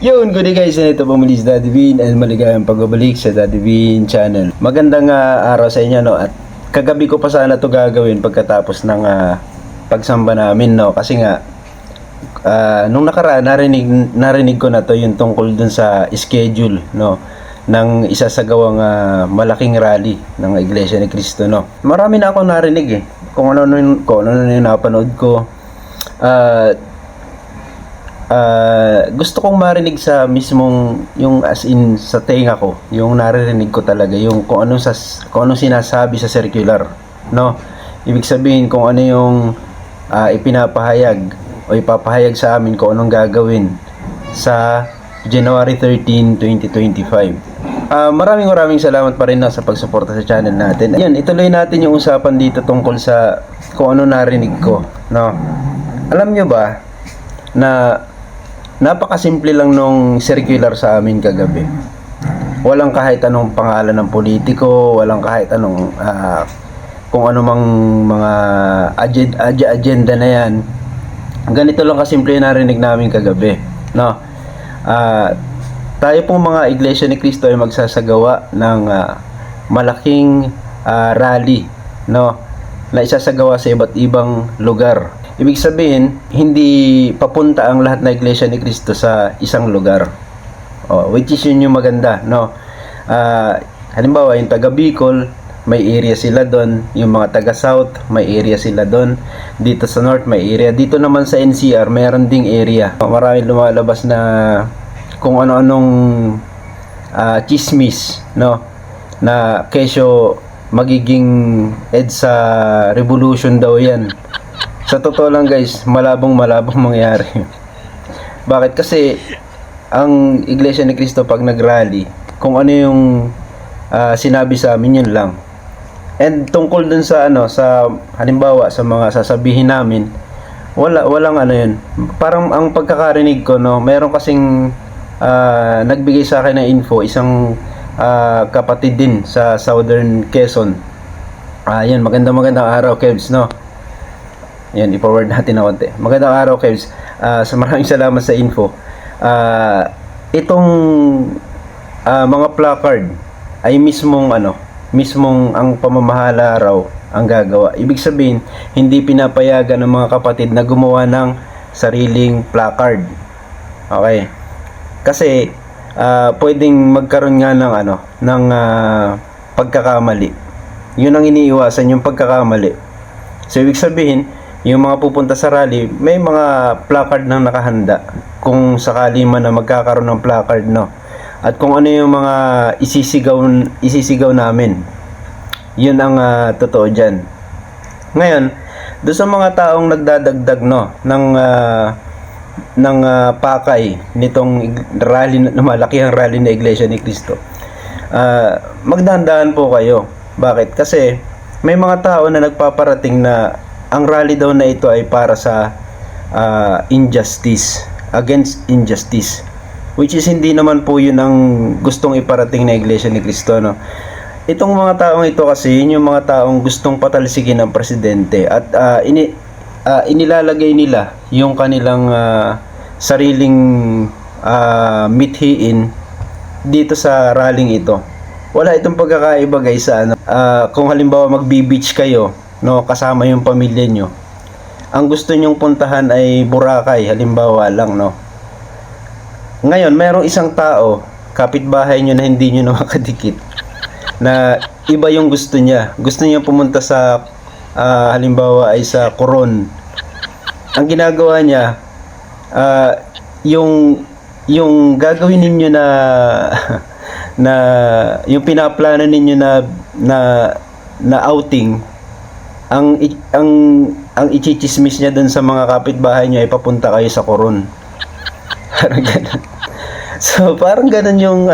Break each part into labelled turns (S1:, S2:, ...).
S1: Yun, good day guys, ito po muli si Daddy Vin and maligayang pagbabalik sa Daddy Vin channel. Magandang araw sa inyo, no? At kagabi ko pa sana to gagawin pagkatapos ng pagsamba namin, no? Kasi nga nung nakaraan narinig ko na to yung tungkol dun sa schedule, no, ng isasagawang malaking rally ng Iglesia ni Cristo, no. Marami na ako narinig kung ano yung napanood ko. Gusto kong marinig sa mismong yung as in sa tenga ko, yung naririnig ko talaga yung kung anong sinasabi sa circular, no. Ibig sabihin kung ano yung ipinapahayag o ipapahayag sa amin kung anong gagawin sa January 13, 2025. Maraming salamat pa rin sa pagsuporta sa channel natin. Ayun, ituloy natin yung usapan dito tungkol sa kung ano narinig ko, no. Alam nyo ba na napakasimple lang nung circular sa amin kagabi. Walang kahit anong pangalan ng politiko, walang kahit anong kung ano mang mga agenda na yan. Ganito lang kasimple narinig namin kagabi, no. Tayo pong mga Iglesia ni Cristo ay magsasagawa ng malaking rally, no, na isasagawa sa iba't ibang lugar. Ibig sabihin, hindi papunta ang lahat na Iglesia ni Cristo sa isang lugar. Which is yun yung maganda, no. Halimbawa, yung taga Bicol, may area sila doon. Yung mga taga South, may area sila doon. Dito sa North, may area. Dito naman sa NCR, meron ding area. Maraming lumalabas na kung ano-anong chismis, no, na kesyo magiging EDSA revolution daw yan. Sa totoo lang guys, malabong mangyari. Bakit? Kasi ang Iglesia ni Cristo pag nagrally, kung ano yung sinabi sa amin, yun lang. And tungkol dun sa sa halimbawa sa mga sasabihin namin, walang yun. Parang ang pagkakarinig ko, no, meron kasing nagbigay sa akin ng info, isang kapatid din sa Southern Quezon. Yan, magandang araw, Kevs, no. Yan, i-forward natin na konti. Magandang araw, Kevs. Maraming salamat sa info. Itong mga placard ay mismong ang pamamahala raw ang gagawa. Ibig sabihin, hindi pinapayagan ng mga kapatid na gumawa ng sariling placard. Okay? Kasi pwedeng magkaroon nga ng pagkakamali. Yun ang iniiwasan, yung pagkakamali. So ibig sabihin, yung mga pupunta sa rally, may mga placard nang nakahanda kung sakali man na magkakaroon ng placard, no. At kung ano yung mga isisigaw namin, yun ang totoo dyan. Ngayon, doon sa mga taong nagdadagdag, no, ng pakay nitong rally, na malakihang rally na Iglesia ni Cristo, magdahan-dahan po kayo. Bakit? Kasi may mga tao na nagpaparating na ang rally daw na ito ay para sa injustice, against injustice, which is hindi naman po yun ang gustong iparating na Iglesia ni Cristo, no. Itong mga taong ito kasi, yun yung mga taong gustong patalsikin ng presidente at inilalagay nila yung kanilang sariling mithiin dito sa rallying ito. Wala itong pagkakaiba guys sa kung halimbawa magbi-beach kayo, no, kasama yung pamilya nyo. Ang gusto nyong puntahan ay Boracay, halimbawa lang, no. Ngayon, mayroong isang tao, kapitbahay nyo na hindi nyo na makadikit, na iba yung gusto niya. Gusto niya pumunta sa, halimbawa ay sa Coron. Ang ginagawa niya, yung gagawin ninyo na yung pinaplano ninyo na outing, ang ichichismis niya dun sa mga kapitbahay niya ay papunta kayo sa Coron. Parang ganun. So, parang ganun yung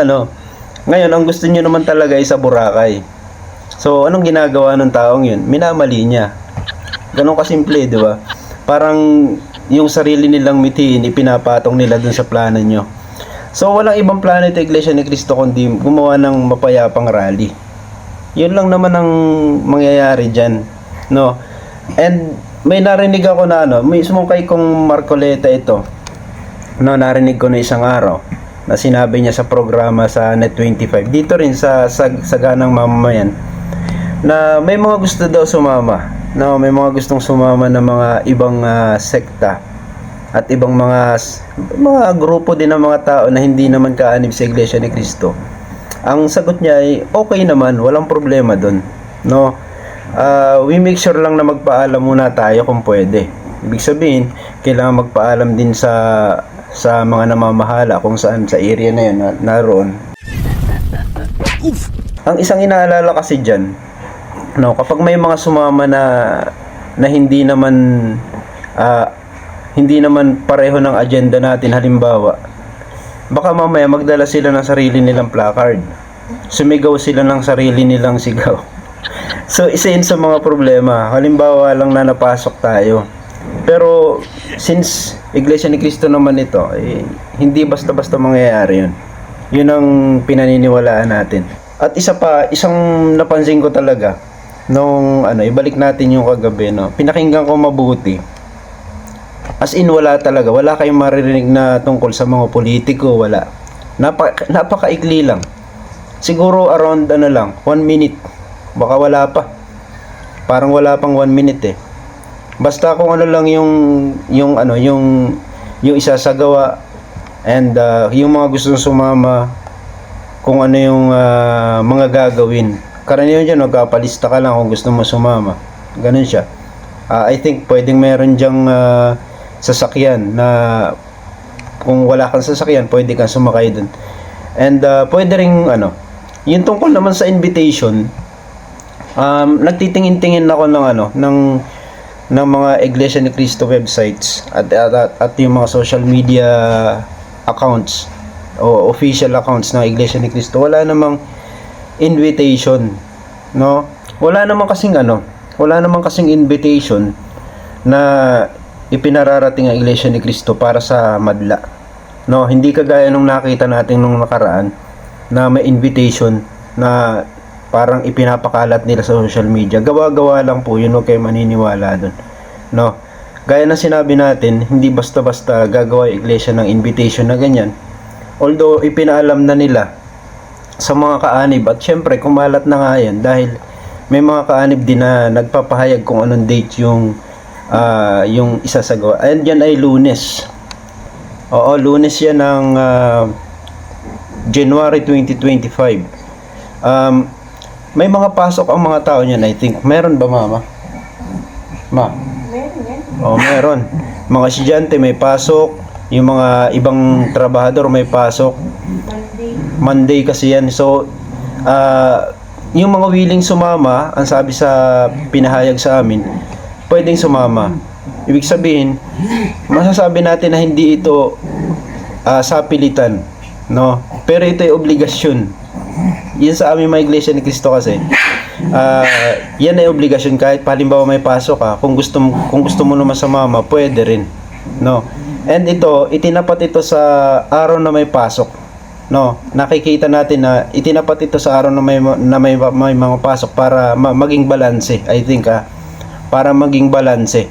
S1: Ngayon, ang gusto niyo naman talaga ay sa Boracay. So, anong ginagawa ng taong yun? Minamali niya. Ganun kasimple, di ba? Parang yung sarili nilang mithiin, ipinapatong nila dun sa plano nyo. So, walang ibang plano ito Iglesia ni Cristo kundi gumawa ng mapayapang rally. Yun lang naman ang mangyayari dyan, no? And may narinig ako na mismo kay kong Marcoleta ito. No, narinig ko na isang araw na sinabi niya sa programa sa Net25 dito rin sa Saganang Mamamayan na may mga gusto daw sumama. No, may mga gustong sumama ng mga ibang sekta at ibang mga grupo din ng mga tao na hindi naman kaanib sa Iglesia ni Cristo. Ang sagot niya ay okay naman, walang problema doon. No, we make sure lang na magpaalam muna tayo kung pwede. Ibig sabihin, kailangan magpaalam din sa mga namamahala kung saan sa area na yun naroon. Ang isang inaalala kasi dyan, no, kapag may mga sumama na hindi naman pareho ng agenda natin, halimbawa, baka mamaya magdala sila ng sarili nilang placard. Sumigaw sila ng sarili nilang sigaw. So, isa yun sa mga problema. Halimbawa lang na napasok tayo. Pero, since Iglesia ni Cristo naman ito, hindi basta-basta mangyayari yun. Yun ang pinaniniwalaan natin. At isang napansin ko talaga, nung ibalik natin yung kagabi, no, pinakinggan ko mabuti. As in, wala talaga. Wala kayong maririnig na tungkol sa mga politiko, wala. Napakaikli lang. Siguro around 1 minute. Baka wala pa. Parang wala pang 1 minute eh. Basta kung ano lang yung isasagawa and yung mga gustong sumama, kung ano yung mga gagawin. Karaniwan dyan, magkapalista ka lang kung gusto mo sumama. Ganun siya. I think pwedeng meron dyang sasakyan na kung wala kang sasakyan, pwede kang sumakay dun. And pwede ring yung tungkol naman sa invitation, nagtitingin-tingin ako ng mga Iglesia ni Cristo websites at yung mga social media accounts o official accounts ng Iglesia ni Cristo. Wala namang invitation, no? Wala namang kasing invitation na ipinararating ang Iglesia ni Cristo para sa madla. No, hindi kagaya nung nakita natin nung nakaraan na may invitation na parang ipinapakalat nila sa social media. Gawa-gawa lang po yun, huwag kayo maniniwala dun. No, gaya na sinabi natin, hindi basta-basta gagawa yung Iglesia ng invitation na ganyan. Although ipinaalam na nila sa mga kaanib at syempre kumalat na nga yan dahil may mga kaanib din na nagpapahayag kung anong date yung isasagawa. And yan ay Lunes. Oo, Lunes yan ng January 2025. May mga pasok ang mga tao niyan, I think. Meron ba, Mama?
S2: Meron yan.
S1: Oh, meron. Mga estudyante may pasok, yung mga ibang trabahador may pasok. Monday kasi yan. So, yung mga willing sumama, ang sabi sa pinahayag sa amin, pwedeng sumama. Ibig sabihin, masasabi natin na hindi ito sapilitan, no? Pero ito ay obligasyon. Yan sa aming mga Iglesia ni Cristo kasi. Yan ay obligasyon kahit halimbawa may pasok ka, kung gusto mo naman sumama, pwede rin, no? And itinapat ito sa araw na may pasok, no? Nakikita natin na itinapat ito sa araw na may mga pasok para maging balanse, I think, para maging balanse.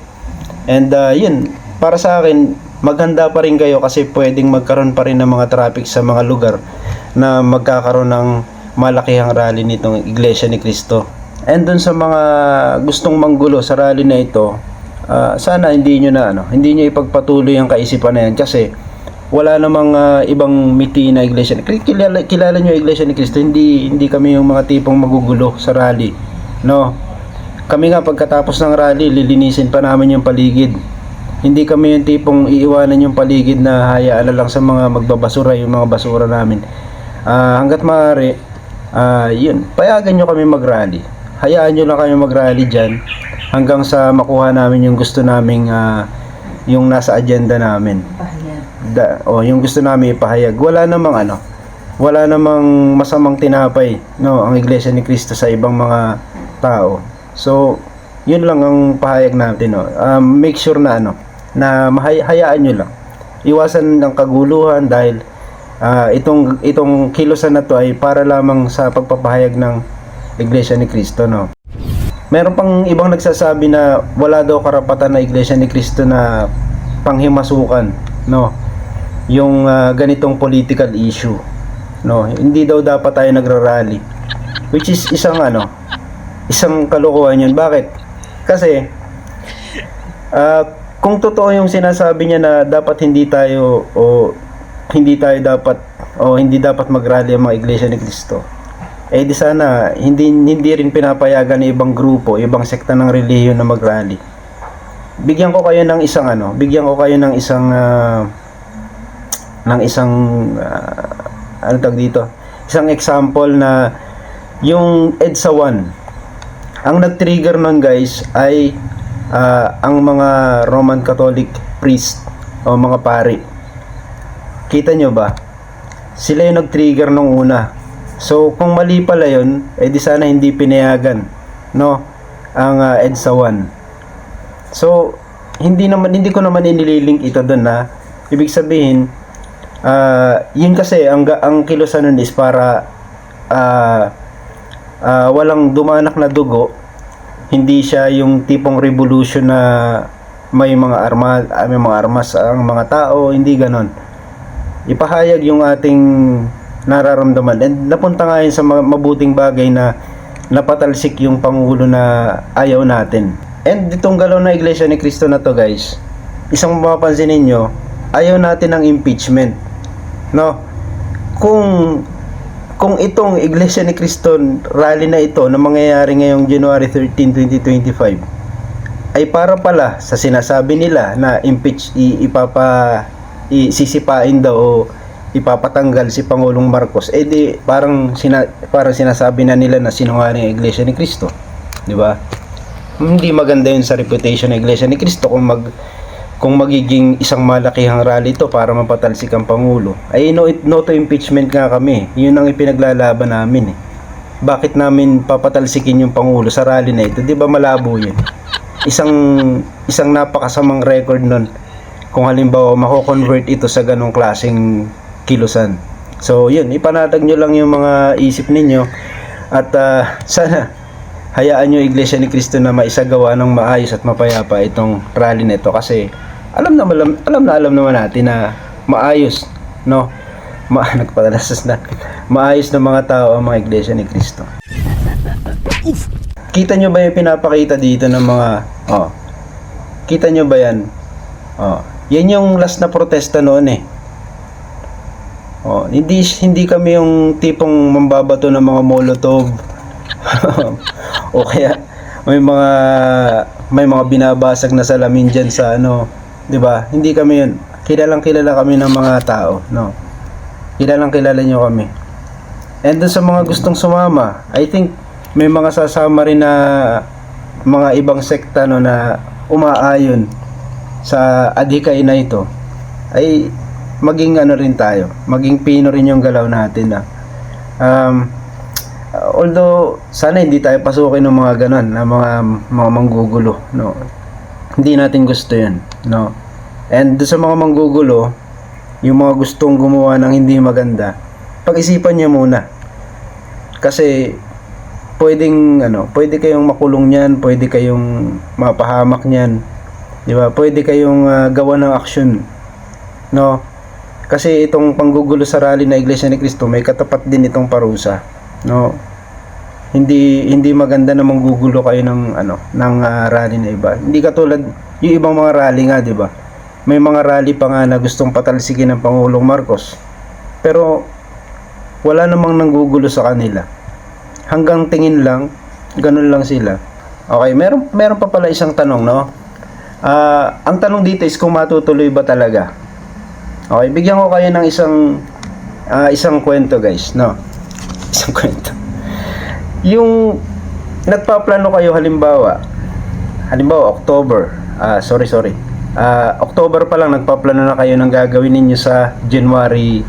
S1: And yun, para sa akin, maganda pa rin kayo kasi pwedeng magkaroon pa rin ng mga traffic sa mga lugar na magkakaroon ng malakihang rally nitong Iglesia ni Cristo. And dun sa mga gustong manggulo sa rally na ito, sana hindi nyo ipagpatuloy ang kaisipan na yan kasi wala namang ibang miti na Iglesia ni Cristo. Kilala nyo Iglesia ni Cristo, hindi kami yung mga tipong magugulo sa rally, no? Kami nga pagkatapos ng rally, lilinisin pa namin yung paligid. Hindi kami yung tipong iiwanan yung paligid na hayaan na lang sa mga magbabasura, yung mga basura namin. Hanggat maaari, yun, payagan nyo kami mag-rally. Hayaan nyo lang kami mag-rally dyan hanggang sa makuha namin yung gusto naming yung nasa agenda namin. Yung gusto namin ipahayag. Wala namang masamang tinapay, no, ang Iglesia ni Cristo sa ibang mga tao. So, yun lang ang pahayag natin, no. Make sure na hayaan nyo lang. Iwasan ng kaguluhan dahil itong kilusan na to ay para lamang sa pagpapahayag ng Iglesia ni Cristo, no. Meron pang ibang nagsasabi na wala daw karapatan na Iglesia ni Cristo na panghimasukan, no. yung ganitong political issue, no? Hindi daw dapat tayo nagrarally, which is isang kalokohan yun. Bakit? Kasi kung totoo yung sinasabi niya na dapat hindi dapat mag-rally ang mga Iglesia ni Cristo, eh di sana hindi rin pinapayagan ng ibang grupo, ibang sekta ng relihiyon na mag-rally. Bigyan ko kayo ng isang ano tawag dito? Isang example na yung EDSA 1. Ang nag-trigger nun, guys, ay ang mga Roman Catholic priest o mga pari. Kita nyo ba? Sila yung nag-trigger nung una. So, kung mali pala yun, eh di sana hindi pinayagan, no? Ang EDSA 1. So, hindi ko naman inililink ito doon na ibig sabihin, yun kasi ang kilusan nun is para walang dumanak na dugo. Hindi siya yung tipong revolution na may mga armas ang mga tao, hindi ganon. Ipahayag yung ating nararamdaman, and napunta nga yun sa mabuting bagay na napatalsik yung Pangulo na ayaw natin. And itong galaw na Iglesia ni Cristo na to, guys, isang mapapansin ninyo, ayaw natin ng impeachment, no? Kung itong Iglesia ni Cristo rally na ito na mangyayari ngayong January 13, 2025 ay para pala sa sinasabi nila na sisipain daw o ipapatanggal si Pangulong Marcos, eh di parang sinasabi na nila na sinungaling ang Iglesia ni Cristo, di ba? Hindi maganda yun sa reputation ng Iglesia ni Cristo kung magiging isang malakihang rally to para mapatalsik ang Pangulo. Ay no to impeachment nga kami. Yun ang ipinaglalaban namin eh. Bakit namin papatalsikin yung Pangulo sa rally na ito? Di ba malabo yun? Isang napakasamang record nun kung halimbawa mako-convert ito sa ganong klaseng kilusan. So yun, ipanatag nyo lang yung mga isip ninyo at sana hayaan nyo Iglesia ni Cristo na maisagawa ng maayos at mapayapa itong rally na ito, kasi alam naman natin na maayos, no? Nagpadalasas na. Maayos na mga tao ang mga Iglesia ni Cristo. Kita nyo ba yung pinapakita dito ng mga kita nyo ba yan? Yan yung last na protesta noon eh. Hindi kami yung tipong mambabato ng mga molotov. O kaya may mga binabasag na salamin diyan sa 'di ba? Hindi kami yun. Kilala kami ng mga tao, no? Kilala niyo kami. And dun sa mga gustong sumama, I think may mga sasama rin na mga ibang sekta no na umaayon sa adhikain na ito. Ay maging rin tayo, maging pino rin yung galaw natin na although sana hindi tayo pasukin ng mga ganon na mga manggugulo, no? Hindi natin gusto 'yun, no? And sa mga manggugulo, yung mga gustong gumawa ng hindi maganda, pag-isipan niyo muna. Kasi pwede kayong makulong niyan, pwede kayong mapahamak niyan. 'Di ba? Pwede kayong gawa ng aksyon, no? Kasi itong panggugulo sa rally na Iglesia ni Cristo, may katapat din itong parusa, no? Hindi maganda na manggugulo kayo ng rally na iba. Hindi katulad yung ibang mga rally nga, 'di ba? May mga rally pa nga na gustong patalsikin ng Pangulong Marcos. Pero wala namang nanggugulo sa kanila. Hanggang tingin lang, ganun lang sila. Okay, meron pa pala isang tanong, no? Ang tanong dito is kung matutuloy ba talaga. Okay, bigyan ko kayo ng isang kwento, guys, no? Isang kwento. Yung nagpaplano kayo halimbawa October, October pa lang nagpaplano na kayo ng gagawin ninyo sa January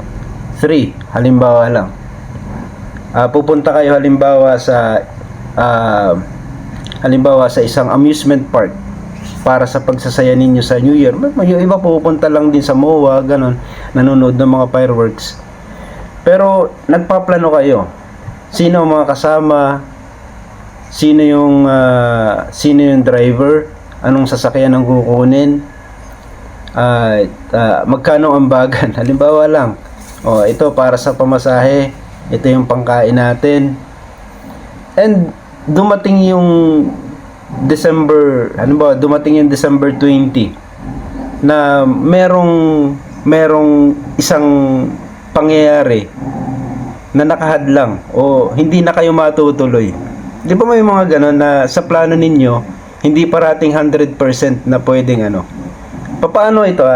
S1: 3, halimbawa lang. Pupunta kayo halimbawa sa isang amusement park para sa pagsasaya ninyo sa New Year. Yung iba pupunta lang din sa MOA, ganon, nanonood ng mga fireworks. Pero nagpaplano kayo. Sino ang mga kasama? Sino yung driver? Anong sasakyan ang kukunin? magkano ang ambagan. Halimbawa lang, ito para sa pamasahe, ito yung pangkain natin. And dumating yung dumating yung December 20 na merong isang pangyayari na nakahadlang o hindi na kayo matutuloy. Di ba may mga ganon na sa plano ninyo hindi parating 100% na pwedeng Paano ito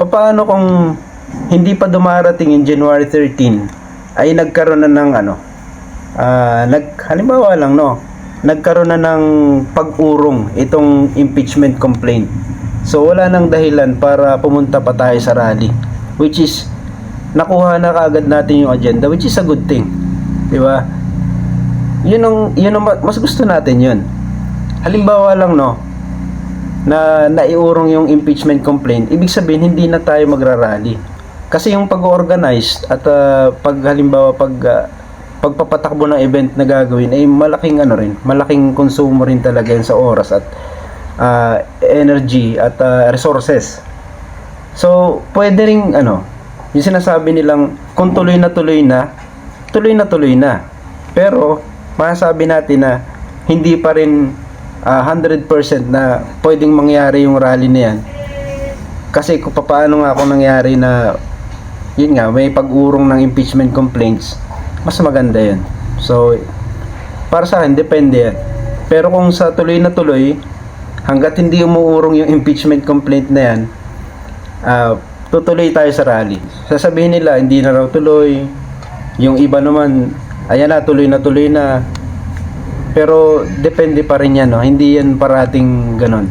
S1: Paano kung hindi pa dumarating yung January 13 ay nagkaroon na ng halimbawa lang nagkaroon na ng pag-urong itong impeachment complaint. So wala nang dahilan para pumunta pa tayo sa rally, which is nakuha na kaagad natin yung agenda, which is a good thing. Di ba? Yun ang mas gusto natin yun. Halimbawa lang na naiurong yung impeachment complaint, ibig sabihin hindi na tayo magrarally. Kasi yung pag-organize at pagpapatakbo ng event na gagawin ay malaking konsumo rin talaga yan sa oras at energy at resources. So, pwede ring yung sinasabi nilang kung tuloy na. Pero, masasabi natin na hindi pa rin 100% na pwedeng mangyari yung rally na yan. Kasi kung paano nga kung nangyari na yun nga, may pag-urong ng impeachment complaints, mas maganda yan. So, para sa akin, depende yan. Pero kung sa tuloy na tuloy, hanggat hindi umuurong yung impeachment complaint na yan, tutuloy tayo sa rally. Sasabihin nila, hindi na raw tuloy. Yung iba naman, ayan na, tuloy na. Pero, depende pa rin yan, Hindi yan parating ganon.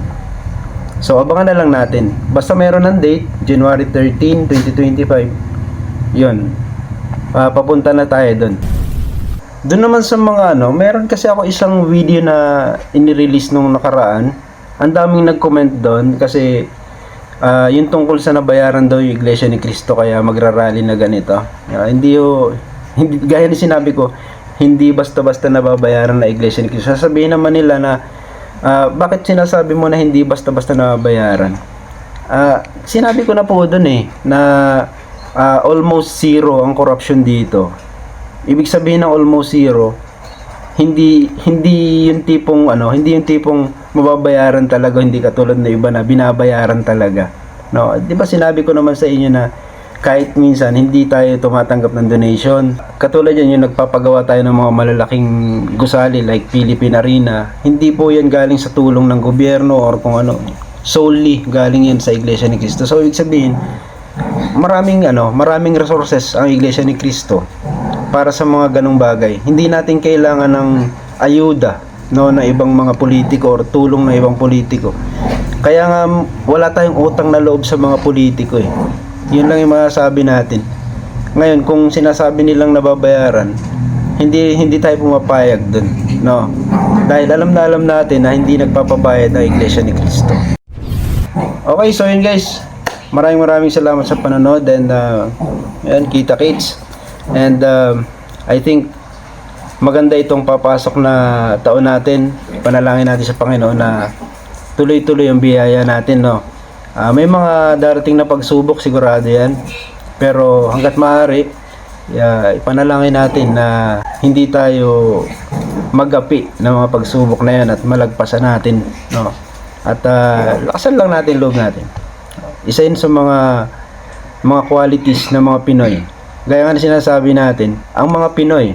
S1: So, abangan na lang natin. Basta meron ng date, January 13, 2025. Yun. Papunta na tayo dun. Doon naman sa mga meron kasi ako isang video na inirelease nung nakaraan. Ang daming nag-comment doon kasi yung tungkol sa nabayaran daw yung Iglesia ni Cristo kaya magrarally na ganito. Hindi gaya ni sinabi ko, hindi basta-basta nababayaran na Iglesia ni Cristo. Sasabihin naman nila na bakit sinasabi mo na hindi basta-basta nababayaran? Sinabi ko na po doon na almost zero ang corruption dito. Ibig sabihin ng almost zero, hindi yung tipong hindi yung tipong mababayaran talaga, hindi katulad na iba na binabayaran talaga. 'Di ba sinabi ko naman sa inyo na kahit minsan hindi tayo tumatanggap ng donation. Katulad yan yung nagpapagawa tayo ng mga malalaking gusali like Philippine Arena. Hindi po yan galing sa tulong ng gobyerno or kung solely galing yan sa Iglesia ni Cristo. So ibig sabihin, maraming resources ang Iglesia ni Cristo para sa mga ganong bagay. Hindi natin kailangan ng ayuda ng ibang mga politiko or tulong ng ibang politiko. Kaya nga wala tayong utang na loob sa mga politiko Yun lang yung masasabi natin. Ngayon, kung sinasabi nilang nababayaran, hindi tayo pumapayag dun, Dahil alam natin na hindi nagpapabayad ng Iglesia ni Cristo. Okay, so yun guys. Maraming salamat sa panonood and kita-kits. And I think maganda itong papasok na taon natin. Panalangin natin sa Panginoon na tuloy-tuloy ang biyaya natin, may mga darating na pagsubok, sigurado yan. Pero hanggat maaari, ipanalangin natin na hindi tayo magapi ng mga pagsubok na yan at malagpasan natin, At lakasan lang natin loob natin. Isa yun sa mga qualities ng mga Pinoy. Gaya nga na sinasabi natin, ang mga Pinoy,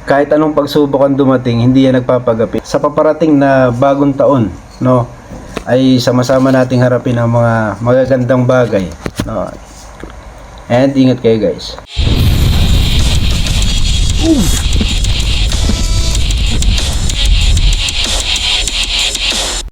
S1: kahit anong pagsubok ang dumating, hindi yan nagpapagapi. Sa paparating na bagong taon, ay sama-sama nating harapin ang mga magagandang bagay, And ingat kayo guys.